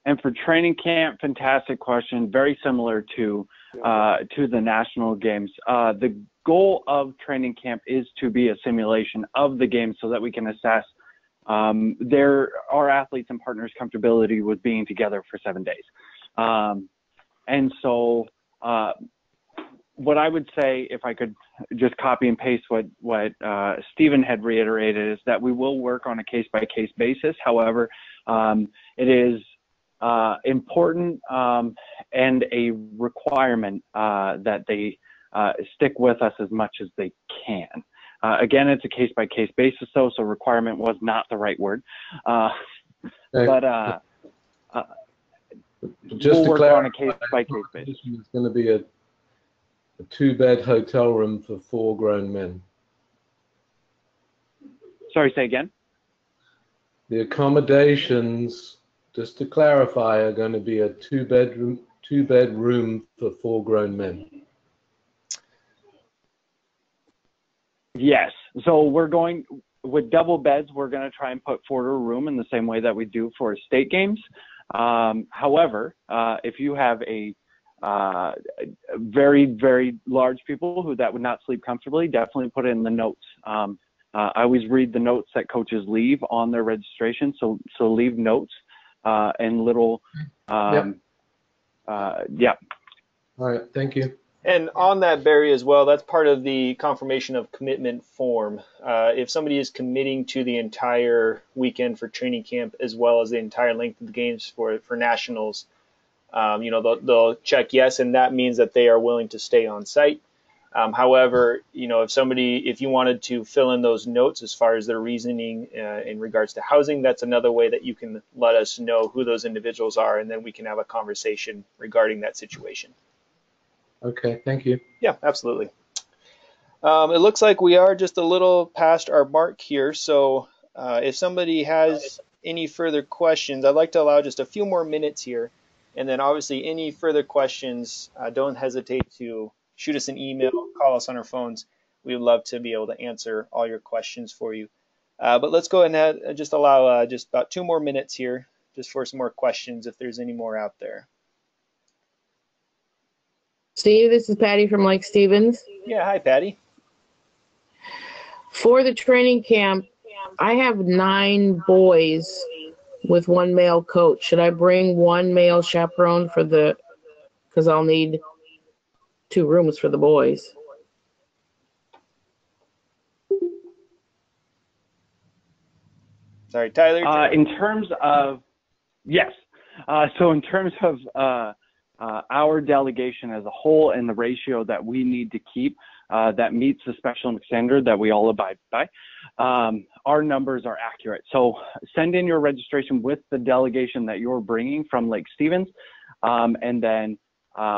And for training camp, fantastic question. Very similar to the national games. The goal of training camp is to be a simulation of the game so that we can assess our athletes and partners' comfortability with being together for 7 days. And so what I would say, if I could just copy and paste what Stephen had reiterated, is that we will work on a case-by-case basis. However, it is important and a requirement that they stick with us as much as they can. Again, it's a case-by-case basis, though, so requirement was not the right word. But just we'll to work clarify, on a case-by-case basis. It's going to be a 2-bed hotel room for 4 grown men. Sorry, say again? The accommodations, just to clarify, are going to be a 2-bed room for 4 grown men. Yes. So we're going with double beds. We're going to try and put 4 to a room in the same way that we do for state games. However, if you have a very, very large people that would not sleep comfortably, definitely put it in the notes. I always read the notes that coaches leave on their registration. So leave notes and little. Yeah. All right. Thank you. And on that, Barry, as well, that's part of the confirmation of commitment form. If somebody is committing to the entire weekend for training camp, as well as the entire length of the games for nationals, they'll check yes, and that means that they are willing to stay on site. However, if you wanted to fill in those notes as far as their reasoning in regards to housing, that's another way that you can let us know who those individuals are, and then we can have a conversation regarding that situation. Okay, thank you. Yeah, absolutely. It looks like we are just a little past our mark here, so if somebody has any further questions, I'd like to allow just a few more minutes here, and then obviously any further questions, don't hesitate to shoot us an email, call us on our phones. We would love to be able to answer all your questions for you. But let's go ahead and just allow just about 2 more minutes here just for some more questions if there's any more out there. Steve, this is Patty from Lake Stevens. Yeah, hi, Patty. For the training camp, I have 9 boys with 1 male coach. Should I bring 1 male chaperone because I'll need 2 rooms for the boys? Sorry, Tyler. In terms of, yes. So in terms of our delegation as a whole and the ratio that we need to keep that meets the special Olympic standard that we all abide by, our numbers are accurate. So send in your registration with the delegation that you're bringing from Lake Stevens, and then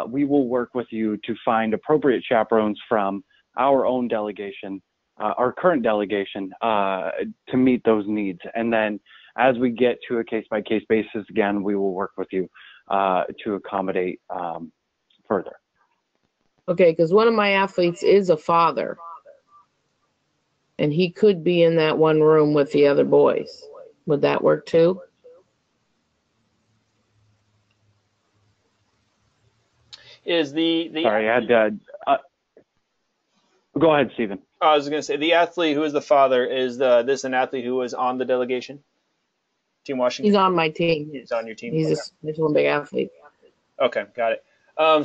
we will work with you to find appropriate chaperones from our own delegation, our current delegation, to meet those needs. And then as we get to a case-by-case basis, again, we will work with you to accommodate further. Okay, because one of my athletes is a father, and he could be in that one room with the other boys. Would that work too? Is the Sorry, I had to. Go ahead, Stephen. I was going to say the athlete who is the father is this an athlete who was on the delegation, Team Washington? He's on my team. He's on your team. He's Okay. a Special Olympic athlete. Okay, got it.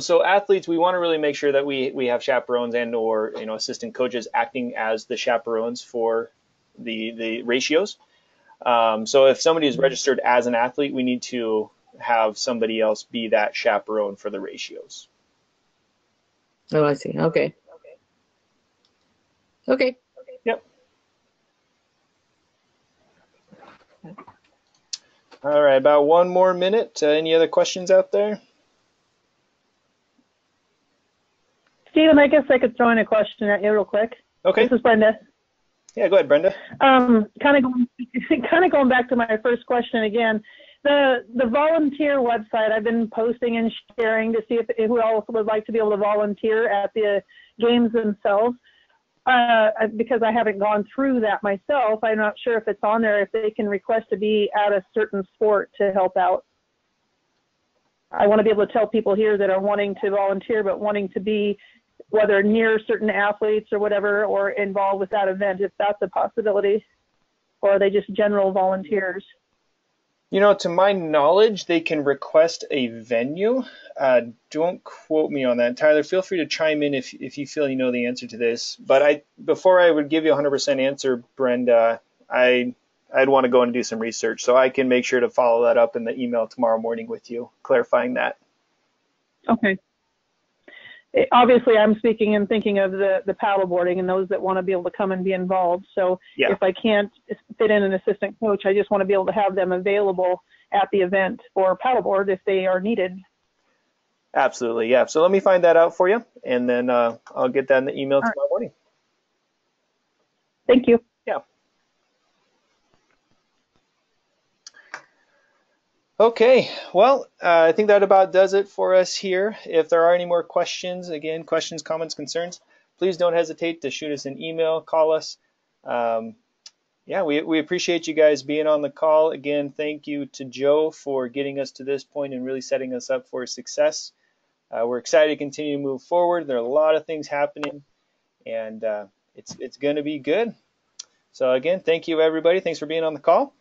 So athletes, we want to really make sure that we have chaperones and or assistant coaches acting as the chaperones for the ratios. So if somebody is registered as an athlete, we need to have somebody else be that chaperone for the ratios. Oh, I see. Okay. Okay. Yep. All right, about one more minute. Any other questions out there? Stephen, I guess I could throw in a question at you real quick. Okay. This is Brenda. Yeah, go ahead, Brenda. Kind of going back to my first question again. The volunteer website, I've been posting and sharing to see if who else would like to be able to volunteer at the games themselves. Because I haven't gone through that myself, I'm not sure if it's on there, if they can request to be at a certain sport to help out. I want to be able to tell people here that are wanting to volunteer, but wanting to be whether near certain athletes or whatever, or involved with that event, if that's a possibility, or are they just general volunteers? To my knowledge, they can request a venue. Don't quote me on that. Tyler, feel free to chime in if you feel you know the answer to this. But before I would give you a 100% answer, Brenda, I'd want to go and do some research. So I can make sure to follow that up in the email tomorrow morning with you, clarifying that. Okay. Obviously, I'm speaking and thinking of the paddleboarding and those that want to be able to come and be involved. So yeah. If I can't fit in an assistant coach, I just want to be able to have them available at the event for paddleboard if they are needed. Absolutely, yeah. So let me find that out for you, and then I'll get that in the email tomorrow morning. Thank you. Yeah. Okay, well, I think that about does it for us here. If there are any more questions, again, questions, comments, concerns, please don't hesitate to shoot us an email, call us. Yeah, we appreciate you guys being on the call. Again, thank you to Joe for getting us to this point and really setting us up for success. We're excited to continue to move forward. There are a lot of things happening, and it's going to be good. So again, thank you, everybody. Thanks for being on the call.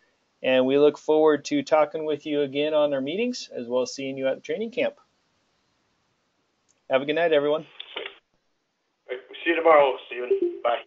And we look forward to talking with you again on our meetings, as well as seeing you at the training camp. Have a good night, everyone. See you tomorrow, Stephen. Bye.